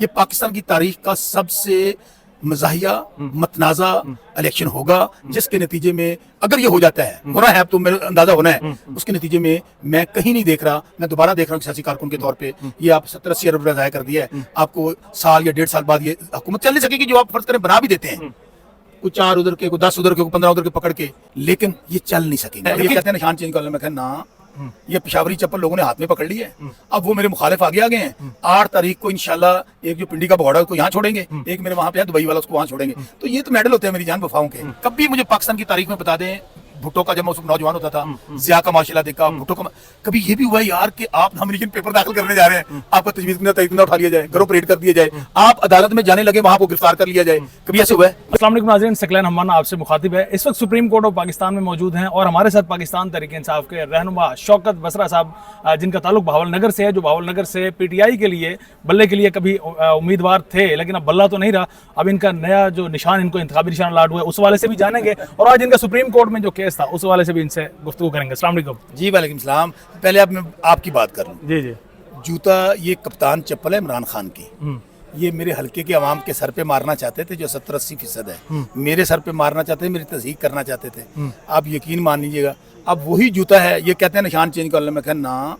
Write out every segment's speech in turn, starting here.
ये पाकिस्तान की तारीख का सबसे मज़ाहिया मतनाज़ा इलेक्शन होगा, जिसके नतीजे में अगर ये हो जाता है, होना है, अब तो मेरा अंदाजा होना है, उसके नतीजे में मैं कहीं नहीं देख रहा, मैं दोबारा देख रहा हूँ सियासी कारकुन के तौर पे, ये आप 70-80 अरब रुपया ज़ाया कर दिया है, आपको साल या 1.5 साल बाद ये हुकूमत चल नहीं सकेगी, जो आप फर्ज करें बना भी देते हैं, कुछ 4 उधर के, कुछ 10 उधर के, 15 उधर के पकड़ के, लेकिन ये चल नहीं सकेंगे। ये कहते हैं निशान चेंज कर लो, मैं कहना ना, ये पिशावरी चप्पल लोगों ने हाथ में पकड़ ली है, अब वो मेरे मुखालिफ आगे आ गए हैं। 8 तारीख को इंशाल्लाह एक जो पिंडी का भगौड़ा उसको यहाँ छोड़ेंगे, एक मेरे वहां पे है दुबई वाला, उसको वहां छोड़ेंगे। तो ये तो मेडल होते हैं मेरी जान वफाओं के। कभी मुझे पाकिस्तान की तारीख में बता दें, भुट्टो का जब मैं उस नौजवान होता था, जिया का माशाल्लाह देखा, भुट्टो का कभी ये भी हुआ यार कि आप नॉमिनेशन पेपर दाखिल करने जा रहे हैं, आपका तजवीज़ ना उठा लिया जाए, घरों परेड कर दिया जाए, आप अदालत में जाने लगे, वहां को गिरफ्तार कर लिया जाए, कभी ऐसे हुआ है? अस्सलाम वालेकुम नाज़रीन, सकलैन हम्माना आपसे मुखातिब है। इस वक्त सुप्रीम कोर्ट ऑफ पाकिस्तान में मौजूद हैं और हमारे साथ पाकिस्तान तहरीक इंसाफ के रहनुमा शौकत बसरा साहब, जिनका ताल्लुक बहावल नगर से है, जो बहावल नगर से PTI के लिए बल्ले के लिए कभी उम्मीदवार थे, लेकिन अब बल्ला तो नहीं रहा। अब इनका नया जो निशान, इनको इंतखाबी निशान अलाट हुआ है, उस वाले से भी जानेंगे और आज इनका सुप्रीम कोर्ट में जो केस था उस वाले से भी इनसे गुफ्तगू करेंगे। अस्सलाम वालेकुम। जी वालेकुम सलाम। पहले आप मैं आपकी बात कर लूँ। जी जी। जूता ये कप्तान चप्पल है इमरान खान की, ये मेरे हल्के के अवाम के सर पे मारना चाहते थे, जो 70-80% है, मेरे सर पे मारना चाहते थे, मेरी तस्दीक करना चाहते थे। आप यकीन मान लीजिएगा, अब वही जूता है, ये कहते हैं निशान चेंज कर लो, मैं कहना ना,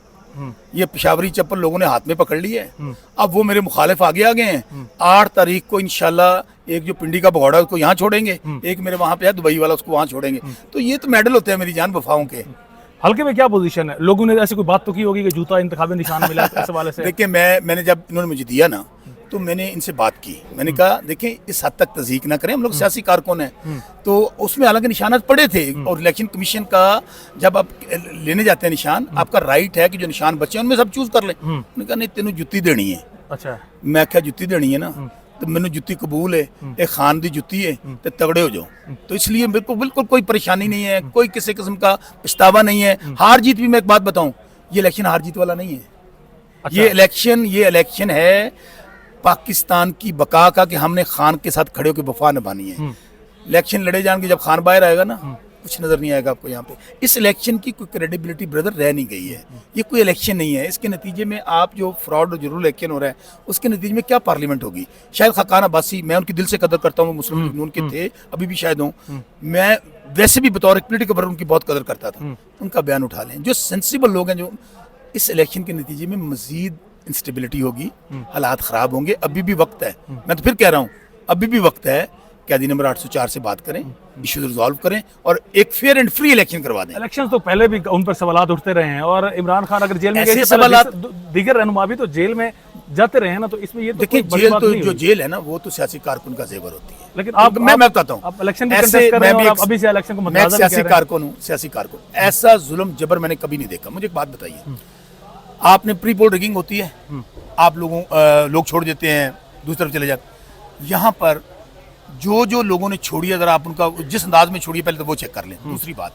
ये पिशावरी चप्पल लोगों ने हाथ में पकड़ ली है, अब वो मेरे मुखालिफ आगे आ गए हैं। 8 तारीख को इंशाल्लाह एक जो पिंडी का भगौड़ा उसको यहाँ छोड़ेंगे, एक मेरे वहां पे है दुबई वाला, उसको वहाँ छोड़ेंगे। तो ये तो मेडल होते हैं मेरी जान वफाओं के। हल्के में क्या पोजीशन है? लोगों ने ऐसी कोई बात तो की होगी कि जूता इंतखाबी निशान मिला इस वाले से? देखिए, मैंने जब इन्होंने मुझे दिया ना, तो मैंने इनसे बात की, मैंने कहा देखिए इस हद तक तज़हीक ना करें, हम लोग सियासी कारकुन हैं, तो उसमें हालांकि निशानात पड़े थे और इलेक्शन कमीशन का जब आप लेने जाते हैं निशान, आपका राइट है कि जो निशान बचे हैं उनमें सब चूज कर लें। उन्होंने कहा नहीं, तेनों जुत्ती देनी है। अच्छा। मैं क्या जुत्ती देनी है ना, तो मैंने जुत्ती कबूल है, एक खान दी जुत्ती है, तो तगड़े हो जाओ। तो इसलिए बिल्कुल बिल्कुल कोई परेशानी नहीं है, कोई किसी किस्म का पछतावा नहीं है। हार जीत भी मैं एक बात बताऊं, ये इलेक्शन हार जीत वाला नहीं है। अच्छा। ये इलेक्शन है पाकिस्तान की बका का, कि हमने खान के साथ खड़े होकर वफा निभानी है। इलेक्शन लड़े जाएंगे, जब खान बाहर आएगा ना, कुछ नजर नहीं आएगा आपको यहाँ पे। इस इलेक्शन की कोई क्रेडिबिलिटी ब्रदर रह नहीं गई है। ये कोई इलेक्शन नहीं है, इसके नतीजे में आप जो फ्रॉड और जरूर इलेक्शन हो रहा है, उसके नतीजे में क्या पार्लियामेंट होगी? शायद खाकान अब्बासी, मैं उनकी दिल से कदर करता हूँ, मुस्लिम लीग नून के थे, अभी भी शायद हूँ, मैं वैसे भी बतौर एक पोलिटिकल ब्रदर उनकी बहुत कदर करता था। उनका बयान उठा लें, जो सेंसिबल लोग हैं, जो इस इलेक्शन के नतीजे में मजीद इंस्टेबिलिटी होगी, हालात खराब होंगे। अभी भी वक्त है, मैं तो फिर कह रहा हूँ, अभी भी वक्त है। कैदी नंबर 804 से बात करें, इश्यूज रिजॉल्व करें और एक फेयर एंड फ्री इलेक्शन करवा दें। इलेक्शन तो पहले भी उन पर सवालात उठते रहे हैं और इमरान खान अगर जेल में ऐसे गए, सवालात दीगर रहनुमा भी तो जेल में जाते रहे हैं ना, तो इसमें ये तो देखिए, कोई बड़ी जेल बात तो नहीं जो हुई। जेल है ना, वो तो सियासी कारकुन का जेवर होती है। लेकिन मैं बताता हूँ, आप इलेक्शन में कंटेस्ट कर रहे हैं और आप अभी से इलेक्शन को मैं मुतनाज़ा भी सियासी कह रहे हैं। कारकुन हूँ, सियासी कारकुन। ऐसा जुल्म जबर मैंने कभी नहीं देखा। मुझे एक बात बताइए, आपने प्री पोल रिगिंग होती है, आप लोग छोड़ देते हैं, दूसरी तरफ चले जाते। यहाँ पर जो लोगों ने छोड़ी, अगर आप उनका जिस अंदाज में छोड़िए, पहले तो वो चेक कर लें। दूसरी बात,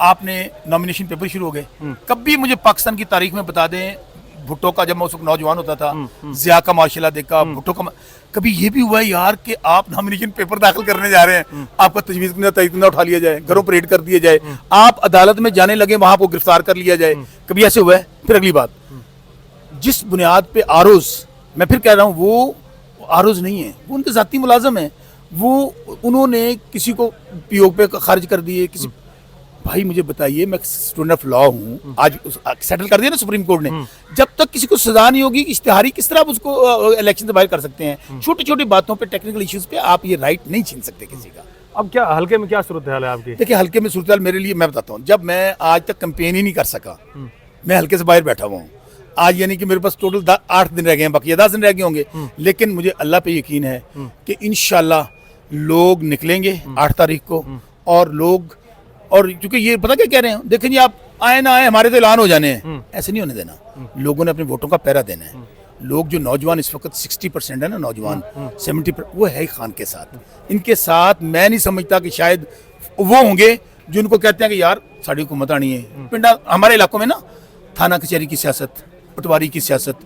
आपने नॉमिनेशन पेपर शुरू हो गए, कभी मुझे पाकिस्तान की तारीख में बता दें, भुट्टो का जब मैं उस नौजवान होता था, जिया का माशाल्लाह देखा, भुट्टो का कभी ये भी हुआ है यार कि आप नॉमिनेशन पेपर दाखिल करने जा रहे हैं, आपका तजवीज़ ना उठा लिया जाए, घरों परेड कर दिया जाए, आप अदालत में जाने लगे, वहां को गिरफ्तार कर लिया जाए, कभी ऐसे हुआ है? फिर अगली बात, जिस बुनियाद पे आरोज, मैं फिर कह रहा हूँ, वो आरोज नहीं है, वो उनके जाती मुलाजम है, वो उन्होंने किसी को पीओ पे खारिज कर दिए, किसी भाई मुझे बताइए, मैं स्टूडेंट ऑफ लॉ हूँ, आज सेटल कर दिया ना सुप्रीम कोर्ट ने, जब तक किसी को सजा नहीं होगी, इश्तिहारी किस तरह आप उसको इलेक्शन से बाहर कर सकते हैं? छोटी छोटी बातों पे, टेक्निकल इश्यूज पे आप ये राइट नहीं छीन सकते किसी का। अब क्या हल्के में क्या सूरत हाल है आपकी? देखिए, हल्के में सूरत हाल मेरे लिए, मैं बताता हूँ, जब मैं आज तक कैंपेन ही नहीं कर सका, मैं हल्के से बाहर बैठा हुआ हूँ। आज यानी कि मेरे पास टोटल 8 दिन रह गए हैं, बाकी 10 दिन रह गए होंगे, लेकिन मुझे अल्लाह पे यकीन है कि इंशाल्लाह लोग निकलेंगे 8 तारीख को, और क्योंकि ये पता क्या कह रहे हैं, देखें जी, आप आए ना आए, हमारे तो ऐलान हो जाने हैं, ऐसे नहीं होने देना। लोगों ने अपने वोटों का पहरा देना है। लोग जो नौजवान इस वक्त 60% है ना, नौजवान 70%, वो है खान के साथ। इनके साथ मैं नहीं समझता कि शायद वो होंगे जो उनको कहते हैं कि यार साड़ी हुकूमत आनी है। पिंडा हमारे इलाकों में ना, थाना कचहरी की सियासत, पटवारी की सियासत,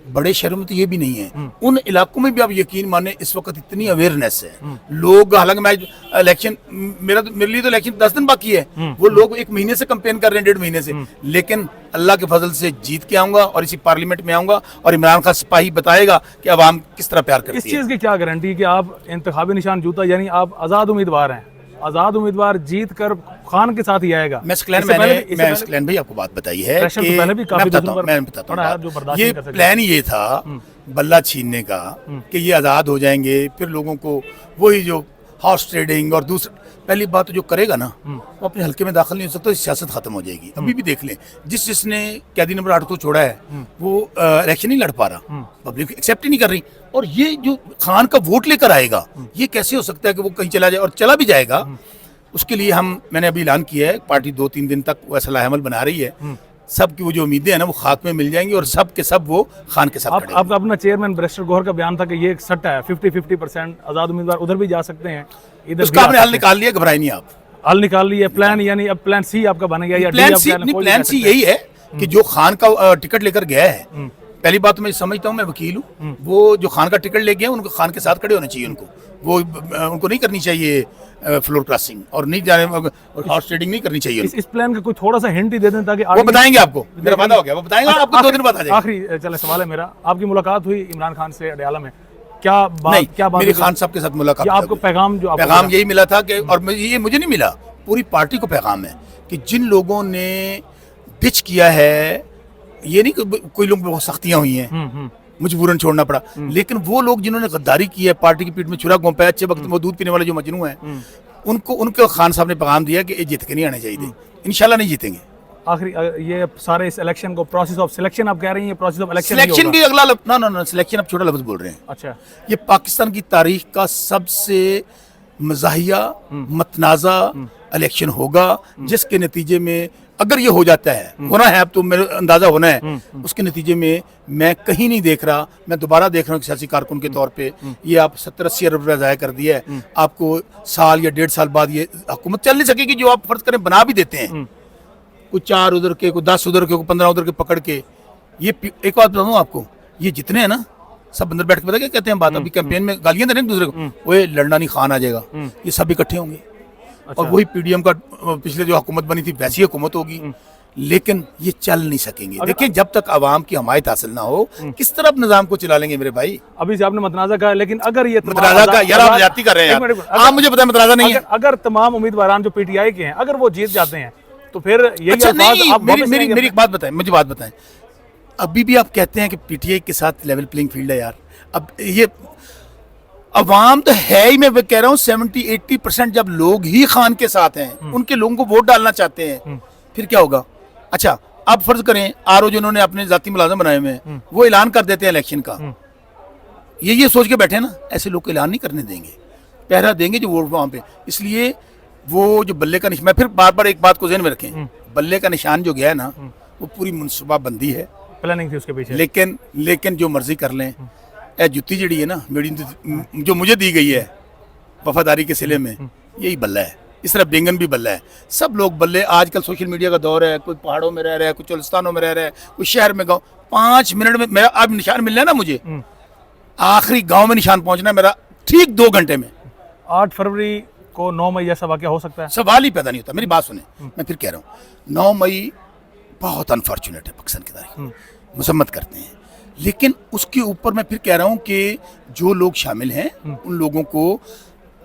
बड़े शहरों में तो ये भी नहीं है। उन इलाकों में भी आप यकीन माने इस वक्त इतनी अवेयरनेस है, लोग, हालांकि मैं इलेक्शन, मेरे लिए तो इलेक्शन 10 दिन बाकी है, वो लोग 1 महीने से कैंपेन कर रहे हैं, 1.5 महीने से, लेकिन अल्लाह के फजल से जीत के आऊंगा और इसी पार्लियामेंट में आऊंगा और इमरान खान सिपाही बताएगा कि अवाम किस तरह प्यार इस करती है। चीज़ की क्या गारंटी कि आप इंतखाबी निशान जूता, यानी आप आज़ाद उम्मीदवार हैं, आज़ाद उम्मीदवार जीत कर खान के साथ ही आएगा? मैं स्क्लैन भाई आपको बात बताई है प्रेशर तो कि पहले भी काफी मैं बताता हूँ जो बर्दाश्त ये नहीं कर सकते। प्लान ये था बल्ला छीनने का कि ये आज़ाद हो जाएंगे, फिर लोगों को वही जो हॉर्स ट्रेडिंग और दूसरा, पहली बात तो जो करेगा ना वो अपने हल्के में दाखिल नहीं हो सकता, सियासत खत्म हो जाएगी। अभी भी देख लें, जिसने कैदी नंबर 8 को छोड़ा है वो इलेक्शन नहीं लड़ पा रहा, पब्लिक एक्सेप्ट ही नहीं कर रही। और ये जो खान का वोट लेकर आएगा, ये कैसे हो सकता है कि वो कहीं चला जाए, और चला भी जाएगा। उसके लिए मैंने अभी ऐलान किया है, पार्टी 2-3 दिन तक वो ऐसा लाहेमल बना रही है, सबकी वो जो उम्मीदें हैं ना वो खाक में मिल जाएंगी और सब के सब वो खान के साथ खड़े आपका अपना चेयरमैन बैरिस्टर गौहर का बयान था कि ये एक सट्टा है, 50-50% आज़ाद उम्मीदवार उधर भी जा सकते हैं, इधर उसका आपने हल निकाल लिया, घबराई नहीं आप। हल निकाल लिया, प्लान, यानी अब प्लान सी आपका बन गया, या प्लान सी यही है कि जो खान का टिकट लेकर गया है, पहली बात तो मैं समझता हूँ, मैं वकील हूँ, वो जो खान का टिकट ले गया उनको खान के साथ खड़े होने चाहिए, उनको नहीं करनी चाहिए फ्लोर क्रॉसिंग, और नहीं जाने और हॉर्स ट्रेडिंग नहीं करनी चाहिए। इस प्लान का कोई थोड़ा सा हिंट ही दे दें ताकि वो बताएंगे आपको, मेरा वादा हो गया, वो बताएंगे आपको 2 दिन बाद आ जाएगा। आखिरी चले सवाल है मेरा, आपकी मुलाकात हुई इमरान खान से अडयाला में, क्या बात मेरी खान साहब के साथ मुलाकात, आपको पैगाम यही मिला था कि, और ये मुझे नहीं मिला, पूरी पार्टी को पैगाम है कि जिन लोगों ने पिच किया है, ये नहीं कि कोई लोग बहुत सख्तियां हुई हैं, मजबूरन छोड़ना पड़ा, लेकिन वो लोग जिन्होंने गद्दारी की है, पार्टी की पीठ में छुरा घोंपा है, अच्छे वक्त में दूध पीने वाले जो मजनू हैं, उनको खान साहब ने पैगाम दिया कि ये जीत के नहीं आने चाहिए, इंशाल्लाह नहीं जीतेंगे। आखिरी ये सारे इस इलेक्शन को प्रोसेस ऑफ सिलेक्शन आप कह रही हैं, प्रोसेस ऑफ सिलेक्शन भी अगला ना सिलेक्शन आप छोटा लफ्ज बोल रहे हैं। अच्छा, ये पाकिस्तान की तारीख का सबसे मज़ाहिया मतनाज़ा इलेक्शन होगा, जिसके नतीजे में अगर ये हो जाता है, होना है, अब तो मेरा अंदाजा होना है, उसके नतीजे में मैं कहीं नहीं देख रहा, मैं दोबारा देख रहा हूँ सियासी कारकुन के तौर पे, ये आप 70-80 अरब रुपया ज़ाया कर दिया है, आपको साल या 1.5 साल बाद ये हुकूमत चल नहीं सकेगी, जो आप फर्ज करें बना भी देते हैं, कुछ 4 उधर के, कुछ 10 उधर के, कुछ 15 उधर के पकड़ के, ये एक बात बताऊँ आपको, ये जितने हैं ना सब अंदर बैठ के पता क्या कहते हैं बात, अभी कैंपेन में गालियां दे रहे हैं दूसरे को, वो लड़ना नहीं, खान आ जाएगा, ये सब इकट्ठे होंगे। और वही पीडीएम का पिछले जो हुकूमत बनी थी वैसी हुकूमत होगी, लेकिन ये चल नहीं सकेंगे। देखिए, जब तक आवाम की हमायत हासिल ना हो, किस तरह निजाम को चला लेंगे मेरे भाई। अभी से आपने मतनाजा कहा, लेकिन अगर ये मतनाजा का यार आप जाती कर रहे हैं यार, आप मुझे पता है मतनाजा नहीं है। अगर तमाम उम्मीदवार जो पीटीआई के हैं, अगर वो जीत जाते हैं तो फिर ये अच्छा, मेरी एक बात बताएं, मुझे बात बताएं, अभी भी आप कहते हैं कि पीटीआई के साथ लेवल प्लेइंग फील्ड है यार। अब ये अवाम तो है ही, मैं कह रहा हूँ 70-80% जब लोग ही खान के साथ हैं, उनके लोगों को वोट डालना चाहते हैं, फिर क्या होगा। अच्छा, अब फर्ज करें आरओ जिन्होंने अपने जाती मुलाजम बनाए हुए हैं, वो ऐलान कर देते हैं इलेक्शन का, ये सोच के बैठे ना, ऐसे लोग को ऐलान नहीं करने देंगे, पहरा देंगे जो वोट वहां पे। इसलिए वो जो बल्ले का निशान, मैं फिर बार बार एक बात को ज़हन में रखें, बल्ले का निशान जो गया है ना, वो पूरी मनसूबाबंदी है, प्लानिंग थी उसके पीछे। लेकिन जो मर्जी कर लें, ए जुत्ती जड़ी है ना मेरी, जो मुझे दी गई है वफादारी के सिले में, यही बल्ला है। इस तरह बेंगन भी बल्ला है, सब लोग बल्ले। आजकल सोशल मीडिया का दौर है, कोई पहाड़ों में रह रहा है, कोई चोलिस्तानों में रह रहा है, कोई शहर में, गाँव, 5 मिनट में मेरा अब निशान मिल रहा है ना मुझे, आखिरी गाँव में निशान पहुंचना है मेरा ठीक 2 घंटे में। 8 फरवरी को 9 मई ऐसा वाकया हो सकता है? सवाल ही पैदा नहीं होता। मेरी बात सुने, मैं फिर कह रहा हूँ 9 मई बहुत अनफॉर्चुनेट है पाकिस्तान की तारीख, मसम्मत करते हैं, लेकिन उसके ऊपर मैं फिर कह रहा हूँ कि जो लोग शामिल हैं उन लोगों को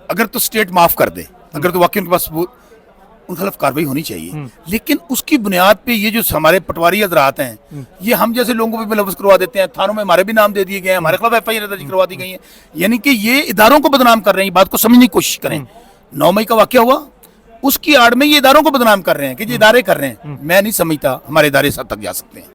अगर तो स्टेट माफ कर दे, अगर तो वाकई उनके पास उन खिलाफ कार्रवाई होनी चाहिए, लेकिन उसकी बुनियाद पे ये जो हमारे पटवारी हजरात हैं, ये हम जैसे लोगों को भी मुलव्वस करवा देते हैं, थानों में हमारे भी नाम दे दिए गए हैं, हमारे खिलाफ एफआईआर दर्ज करवा दी गई है, यानी कि ये इदारों को बदनाम कर रहे हैं। बात को समझने की कोशिश करें, 9 मई का वाकया हुआ, उसकी आड़ में ये इदारों को बदनाम कर रहे हैं कि ये इदारे कर रहे हैं। मैं नहीं समझता हमारे इदारे इस हद तक जा सकते हैं।